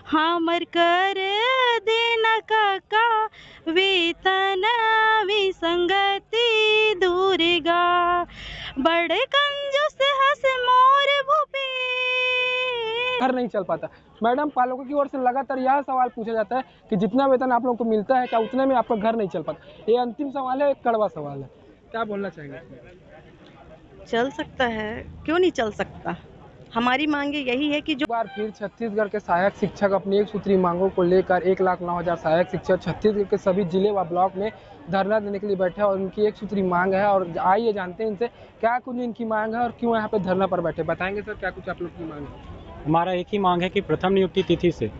हमर कर देना काका वेतन विसंगति दूरेगा बड़े कंजूस हंस मोर भूपे। घर नहीं चल पाता। मैडम, पालकों की ओर से लगातार यह सवाल पूछा जाता है कि जितना वेतन आप लोगों को मिलता है क्या उतने में आपका घर नहीं चल पाता। ये अंतिम सवाल है, एक कड़वा सवाल है, क्या बोलना चाहेंगे? चल सकता है, क्यों नहीं चल सकता। हमारी मांगे यही है कि जो एक बार फिर छत्तीसगढ़ के सहायक शिक्षक अपनी एक सूत्री मांगों को लेकर 1,09,000 सहायक शिक्षक छत्तीसगढ़ के सभी जिले व ब्लॉक में धरना देने के लिए बैठे और उनकी एक सूत्री मांग है। और आइए जानते हैं इनसे क्या कुछ इनकी मांग है और क्यों यहाँ पे धरना पर बैठे। बताएंगे सर, क्या कुछ आप लोग की मांग है? हमारा एक ही मांग है कि प्रथम नियुक्ति तिथि से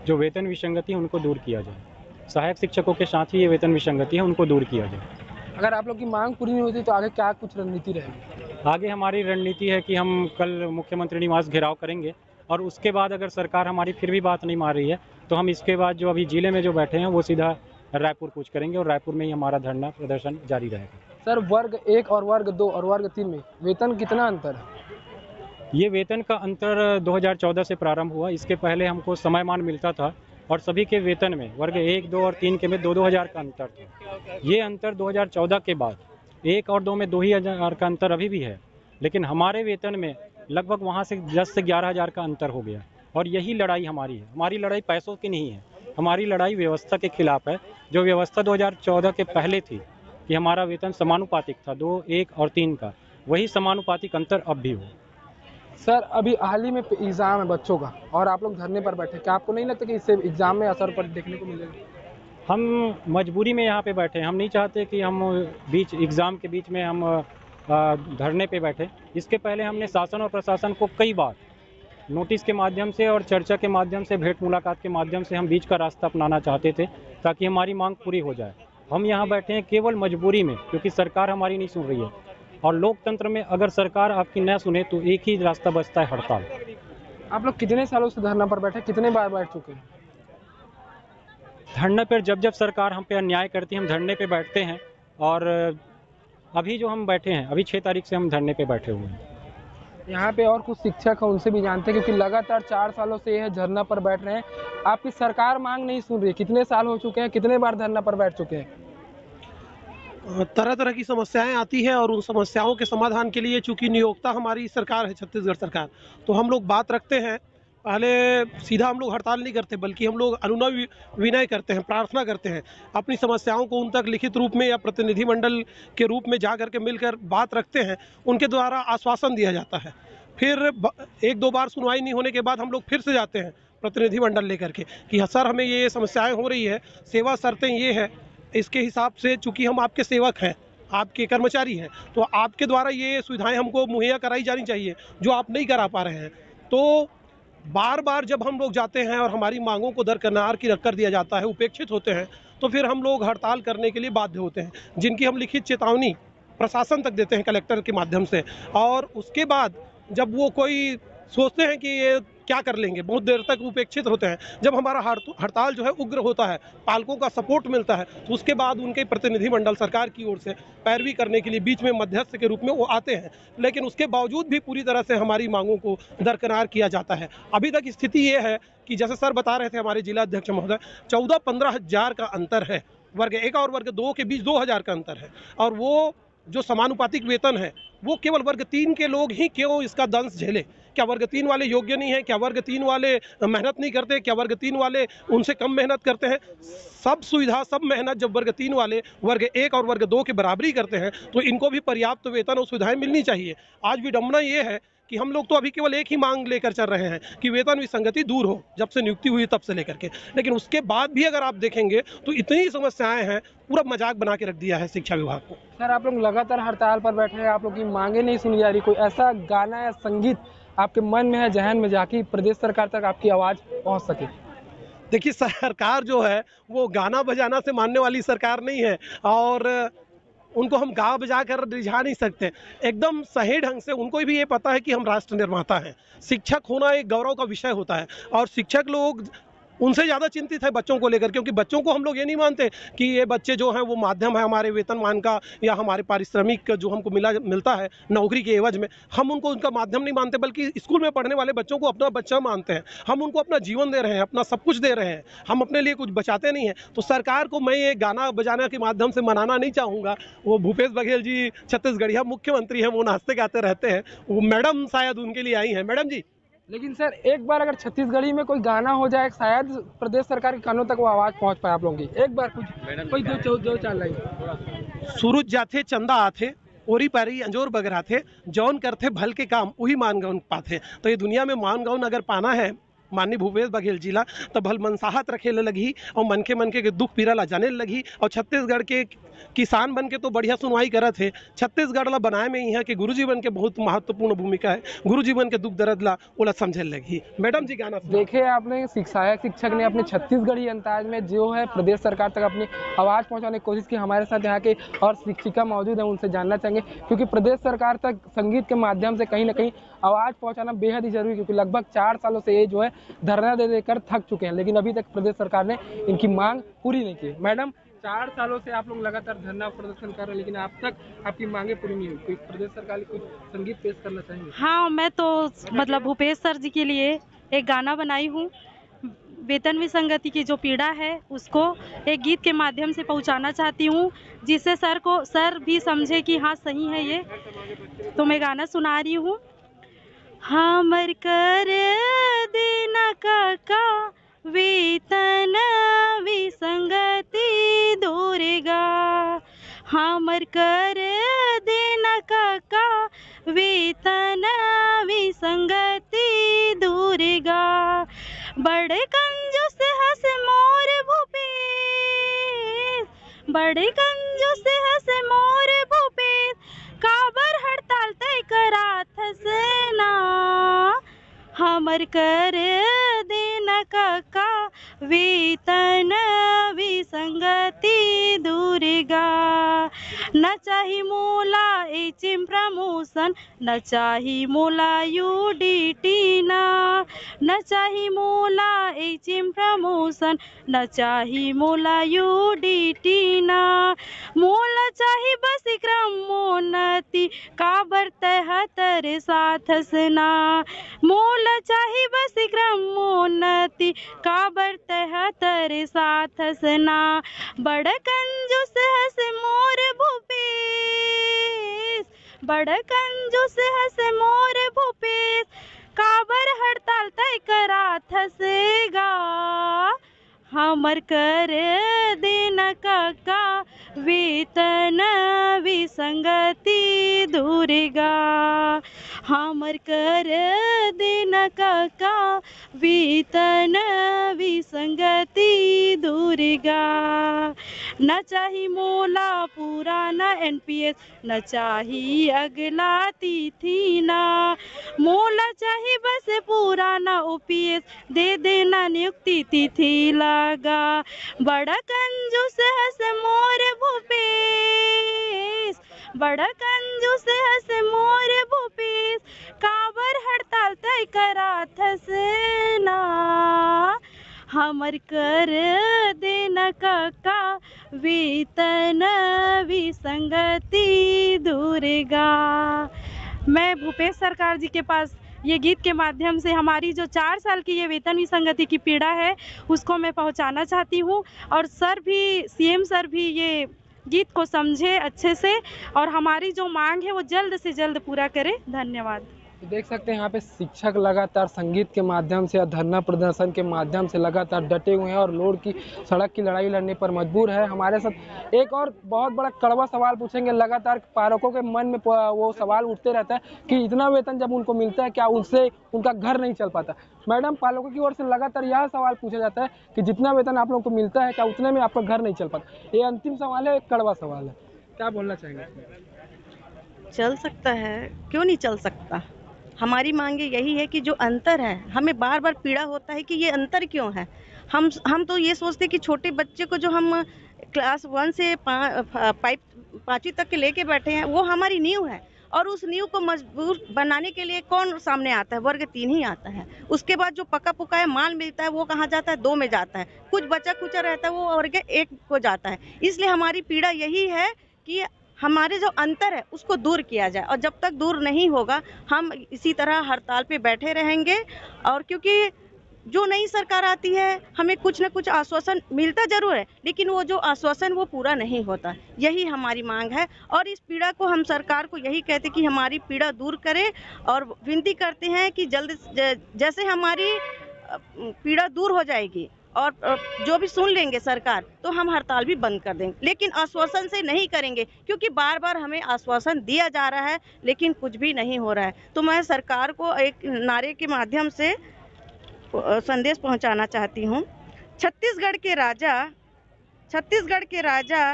जो वेतन विसंगति है उनको दूर किया जाए। सहायक शिक्षकों के साथ ही ये वेतन विसंगति है, उनको दूर किया जाए। अगर आप लोग की मांग पूरी नहीं होती तो आगे क्या कुछ रणनीति रहेगी? आगे हमारी रणनीति है कि हम कल मुख्यमंत्री निवास घेराव करेंगे और उसके बाद अगर सरकार हमारी फिर भी बात नहीं मान रही है तो हम इसके बाद जो अभी जिले में जो बैठे हैं वो सीधा रायपुर कूच करेंगे और रायपुर में ही हमारा धरना प्रदर्शन जारी रहेगा। सर, वर्ग 1 और वर्ग 2 और वर्ग 3 में वेतन कितना अंतर है? ये वेतन का अंतर 2014 से प्रारंभ हुआ। इसके पहले हमको समयमान मिलता था और सभी के वेतन में वर्ग 1, 2 और 3 के में 2-2 हज़ार का अंतर था। ये अंतर 2014 के बाद 1 और 2 में 2 ही हज़ार का अंतर अभी भी है, लेकिन हमारे वेतन में लगभग वहाँ से 10 से 11 हज़ार का अंतर हो गया। और यही लड़ाई हमारी है। हमारी लड़ाई पैसों की नहीं है, हमारी लड़ाई व्यवस्था के खिलाफ है। जो व्यवस्था 2014 के पहले थी कि हमारा वेतन समानुपातिक था 2, 1 और 3 का, वही समानुपातिक अंतर अब भी हो। सर, अभी हाल ही में एग्ज़ाम है बच्चों का और आप लोग धरने पर बैठे, क्या आपको नहीं लगता कि इससे एग्ज़ाम में असर पर देखने को मिलेगा? हम मजबूरी में यहाँ पे बैठे हैं। हम नहीं चाहते कि हम बीच एग्ज़ाम के बीच में हम धरने पे बैठे। इसके पहले हमने शासन और प्रशासन को कई बार नोटिस के माध्यम से और चर्चा के माध्यम से, भेंट मुलाकात के माध्यम से हम बीच का रास्ता अपनाना चाहते थे ताकि हमारी मांग पूरी हो जाए। हम यहाँ बैठे हैं केवल मजबूरी में, क्योंकि सरकार हमारी नहीं सुन रही है। और लोकतंत्र में अगर सरकार आपकी न सुने तो एक ही रास्ता बचता है, हड़ताल। आप लोग कितने सालों से धरना पर बैठे, कितने बार बैठ चुके हैं? धरने पर जब जब सरकार हम पे अन्याय करती है हम धरने पे बैठते हैं। और अभी जो हम बैठे हैं, अभी 6 तारीख से हम धरने पे बैठे हुए हैं। यहाँ पे और कुछ शिक्षक हैं, उनसे भी जानते हैं, क्योंकि लगातार 4 सालों से यह धरना पर बैठ रहे हैं। आपकी सरकार मांग नहीं सुन रही, कितने साल हो चुके हैं, कितने बार धरना पर बैठ चुके हैं? तरह तरह की समस्याएं आती है और उन समस्याओं के समाधान के लिए चूंकि नियोक्ता हमारी सरकार है, छत्तीसगढ़ सरकार, तो हम लोग बात रखते हैं। पहले सीधा हम लोग हड़ताल नहीं करते, बल्कि हम लोग अनुनय विनय करते हैं, प्रार्थना करते हैं। अपनी समस्याओं को उन तक लिखित रूप में या प्रतिनिधिमंडल के रूप में जा करके मिलकर बात रखते हैं। उनके द्वारा आश्वासन दिया जाता है। फिर 1-2 बार सुनवाई नहीं होने के बाद हम लोग फिर से जाते हैं प्रतिनिधिमंडल लेकर के कि सर हमें ये समस्याएं हो रही है, सेवा शर्तें ये है, इसके हिसाब से चूंकि हम आपके सेवक हैं, आपके कर्मचारी हैं, तो आपके द्वारा ये सुविधाएं हमको मुहैया कराई जानी चाहिए जो आप नहीं करा पा रहे हैं। तो बार बार जब हम लोग जाते हैं और हमारी मांगों को दरकिनार की रख कर दिया जाता है, उपेक्षित होते हैं, तो फिर हम लोग हड़ताल करने के लिए बाध्य होते हैं, जिनकी हम लिखित चेतावनी प्रशासन तक देते हैं कलेक्टर के माध्यम से। और उसके बाद जब वो कोई सोचते हैं कि ये क्या कर लेंगे, बहुत देर तक उपेक्षित होते हैं। जब हमारा हड़ताल जो है उग्र होता है, पालकों का सपोर्ट मिलता है, तो उसके बाद उनके प्रतिनिधिमंडल सरकार की ओर से पैरवी करने के लिए बीच में मध्यस्थ के रूप में वो आते हैं। लेकिन उसके बावजूद भी पूरी तरह से हमारी मांगों को दरकिनार किया जाता है। अभी तक स्थिति ये है कि जैसे सर बता रहे थे हमारे जिला अध्यक्ष महोदय, 14-15 हज़ार का अंतर है। वर्ग 1 और वर्ग 2 के बीच 2 हज़ार का अंतर है। और वो जो समानुपातिक वेतन है वो केवल वर्ग 3 के लोग ही क्यों इसका दंश झेले? क्या वर्ग 3 वाले योग्य नहीं है? क्या वर्ग 3 वाले मेहनत नहीं करते? क्या वर्ग 3 वाले उनसे कम मेहनत करते हैं? सब सुविधा, सब मेहनत जब वर्ग 3 वाले वर्ग 1 और वर्ग 2 के बराबरी करते हैं तो इनको भी पर्याप्त वेतन और सुविधाएं मिलनी चाहिए। आज विडंबना ये है कि हम लोग तो अभी केवल एक ही मांग लेकर चल रहे हैं कि वेतन विसंगति दूर हो, जब से नियुक्ति हुई तब से लेकर के। लेकिन उसके बाद भी अगर आप देखेंगे तो इतनी समस्याएं हैं, पूरा मजाक बना के रख दिया है शिक्षा विभाग को। सर, आप लोग लगातार हड़ताल पर बैठे हैं, आप लोग की मांगे नहीं सुनी जा रही। कोई ऐसा गाना या संगीत आपके मन में है, जहन में, जाके प्रदेश सरकार तक आपकी आवाज़ पहुँच सके? देखिए, सरकार जो है वो गाना बजाना से मानने वाली सरकार नहीं है और उनको हम गा बजा कर रिझा नहीं सकते। एकदम सही ढंग से उनको भी ये पता है कि हम राष्ट्र निर्माता हैं। शिक्षक होना एक गौरव का विषय होता है और शिक्षक लोग उनसे ज़्यादा चिंतित है बच्चों को लेकर, क्योंकि बच्चों को हम लोग ये नहीं मानते कि ये बच्चे जो हैं वो माध्यम है हमारे वेतनमान का या हमारे पारिश्रमिक जो हमको मिलता है नौकरी के एवज में, हम उनको उनका माध्यम नहीं मानते, बल्कि स्कूल में पढ़ने वाले बच्चों को अपना बच्चा मानते हैं। हम उनको अपना जीवन दे रहे हैं, अपना सब कुछ दे रहे हैं, हम अपने लिए कुछ बचाते नहीं हैं। तो सरकार को मैं ये गाना बजाना के माध्यम से मनाना नहीं चाहूँगा। वो भूपेश बघेल जी छत्तीसगढ़िया मुख्यमंत्री हैं, वो नाचते गाते रहते हैं, वो मैडम शायद उनके लिए आई हैं। मैडम जी, लेकिन सर एक बार अगर छत्तीसगढ़ी में कोई गाना हो जाए शायद प्रदेश सरकार के कानों तक वो आवाज़ पहुंच पाए आप लोगों की। एक बार कुछ कोई दो चार लाइन। सूरज जाथे चंदा आथे, ओरी पारी अंजोर बगरा थे, जौन करते भल के काम वही मान गौन पाथे। तो ये दुनिया में मान गौन अगर पाना है माननीय भूपेश बघेल जिला, तो भल मनसाहत रखे लगी और मन के दुख पीड़ा ला जाने लगी। और छत्तीसगढ़ के किसान बन के तो बढ़िया सुनवाई करत है, छत्तीसगढ़ ला बनाए में ही है कि गुरु जीवन के बहुत महत्वपूर्ण भूमिका है, गुरु जीवन के दुख दर्द ला ओला समझे लगी। मैडम जी गाना देखे आपने सहायक शिक्षक ने अपने छत्तीसगढ़ी अंदाज में जो है प्रदेश सरकार तक अपनी आवाज़ पहुंचाने की कोशिश की। हमारे साथ यहाँ के और शिक्षिका मौजूद हैं, उनसे जानना चाहेंगे, क्योंकि प्रदेश सरकार तक संगीत के माध्यम से कहीं ना कहीं आवाज़ पहुंचाना बेहद ही जरूरी है, क्योंकि लगभग 4 सालों से ये जो है धरना दे देकर थक चुके हैं, लेकिन अभी तक प्रदेश सरकार ने इनकी मांग पूरी नहीं की। मैडम, 4 सालों से आप लोग लगातार धरना प्रदर्शन कर रहे हैं, लेकिन अब तक आपकी मांगे पूरी नहीं हुई। कोई प्रदेश सरकार कुछ संगीत पेश करना चाहेंगे? हाँ, मैं तो मतलब भूपेश सर जी के लिए एक गाना बनाई हूँ। वेतन विसंगति की जो पीड़ा है उसको एक गीत के माध्यम से पहुंचाना चाहती हूँ, जिससे सर भी समझे कि हाँ सही है ये। तो मैं गाना सुना रही हूँ। हमर कर देना काका वेतन विसंगति दूरेगा, हमर कर देना काका वेतन विसंगति दूरेगा। बड़े कंजूस हंस मोर भूपेश, बड़े कंजूस हंस मोर भूपेश, काबर हड़ताल तय करात हसना, हमर कर देना काका वेतन विसंगति दूरेगा। न चाही मोला एचिम प्रमोशन, न चाही मोला यूडीटी न चाही मोला एचिम प्रमोशन, न चाही मोला यूडीटी मोला चाही बस क्रमोन्नति, काबर तह तेरे साथ हसना, मोला चाही बस क्रमोन्नति, काबर तह तेरे साथ हसना। बड़ कंजूस हंस मोर भूपेश, बड़ कंजूस हंस मोर भूपेश, काबर हड़ताल तय करात हसेगा, हमर कर देना काका वेतन विसंगति दूरेगा, हमर कर देना काका वेतन विसंगति दूरेगा। न चाही मोला पुराना एनपीएस, न चाही अगला तिथि मोला चाही बस पुराना ओपीएस, दे देना नियुक्ति तिथि लगा। बड़ा कंजूस हंस मोर भूपेश, बड़ा कंजूस हंस मोर भूपेश, काबर हड़ताल तय करात हसना, हमर कर देना काका वेतन विसंगति दूरेगा। मैं भूपेश सरकार जी के पास ये गीत के माध्यम से हमारी जो 4 साल की ये वेतन विसंगति की पीड़ा है उसको मैं पहुंचाना चाहती हूं, और सर भी, सीएम सर भी ये गीत को समझे अच्छे से और हमारी जो मांग है वो जल्द से जल्द पूरा करे। धन्यवाद। देख सकते हैं यहाँ पे शिक्षक लगातार संगीत के माध्यम से और धरना प्रदर्शन के माध्यम से लगातार डटे हुए हैं और लोड की सड़क की लड़ाई लड़ने पर मजबूर है। हमारे साथ एक और बहुत बड़ा कड़वा सवाल पूछेंगे। लगातार पालकों के मन में वो सवाल उठते रहता है कि इतना वेतन जब उनको मिलता है क्या उससे उनका घर नहीं चल पाता। मैडम, पालकों की ओर से लगातार यह सवाल पूछा जाता है कि जितना वेतन आप लोगों को मिलता है क्या उतने में आपका घर नहीं चल पाता। ये अंतिम सवाल है, एक कड़वा सवाल है, क्या बोलना चाहेंगे? चल सकता है, क्यों नहीं चल सकता। हमारी मांगे यही है कि जो अंतर है, हमें बार बार पीड़ा होता है कि ये अंतर क्यों है। हम तो ये सोचते कि छोटे बच्चे को जो हम क्लास 1 से 5वीं तक के लेके बैठे हैं वो हमारी नींव है, और उस नींव को मजबूत बनाने के लिए कौन सामने आता है? वर्ग 3 ही आता है। उसके बाद जो पका पुकाया माल मिलता है वो कहाँ जाता है? 2 में जाता है। कुछ बचा कुचा रहता है वो वर्ग 1 को जाता है। इसलिए हमारी पीड़ा यही है कि हमारे जो अंतर है उसको दूर किया जाए, और जब तक दूर नहीं होगा हम इसी तरह हड़ताल पे बैठे रहेंगे। और क्योंकि जो नई सरकार आती है हमें कुछ न कुछ आश्वासन मिलता जरूर है, लेकिन वो जो आश्वासन वो पूरा नहीं होता। यही हमारी मांग है और इस पीड़ा को हम सरकार को यही कहते कि हमारी पीड़ा दूर करे, और विनती करते हैं कि जल्द जैसे हमारी पीड़ा दूर हो जाएगी और जो भी सुन लेंगे सरकार तो हम हड़ताल भी बंद कर देंगे, लेकिन आश्वासन से नहीं करेंगे, क्योंकि बार बार हमें आश्वासन दिया जा रहा है लेकिन कुछ भी नहीं हो रहा है। तो मैं सरकार को एक नारे के माध्यम से संदेश पहुंचाना चाहती हूं। छत्तीसगढ़ के राजा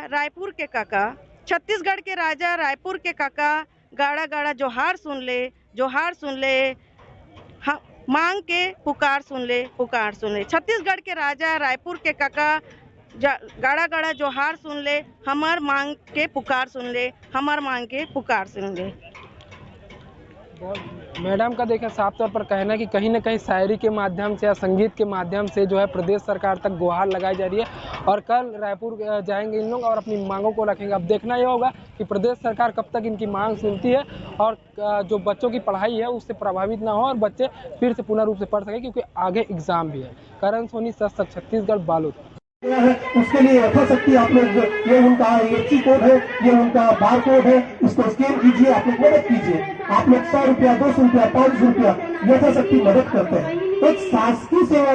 रायपुर के काका, छत्तीसगढ़ के राजा रायपुर के काका, गाड़ा गाड़ा जोहार सुन ले, हाँ, मांग के पुकार सुन ले। छत्तीसगढ़ के राजा रायपुर के काका, गाड़ा गाड़ा जोहार सुन ले, हमार मांग के पुकार सुन ले। मैडम का देखिए साफ तौर पर कहना है कि कहीं ना कहीं शायरी के माध्यम से या संगीत के माध्यम से जो है प्रदेश सरकार तक गुहार लगाई जा रही है, और कल रायपुर जाएंगे इन लोग और अपनी मांगों को रखेंगे। अब देखना यह होगा कि प्रदेश सरकार कब तक इनकी मांग सुनती है और जो बच्चों की पढ़ाई है उससे प्रभावित ना हो और बच्चे फिर से पूर्ण रूप से पढ़ सकें, क्योंकि आगे एग्जाम भी है। करण सोनी, सच छत्तीसगढ़, बालोद। उसके लिए यथाशक्ति आप लोग, ये उनका IFSC कोड है, ये उनका बार कोड है, इसको स्कैन कीजिए, आप लोग मदद कीजिए। आप लोग 100 रुपया, 200 रुपया, 500 रुपया यथाशक्ति मदद करते हैं। एक शासकीय सेवा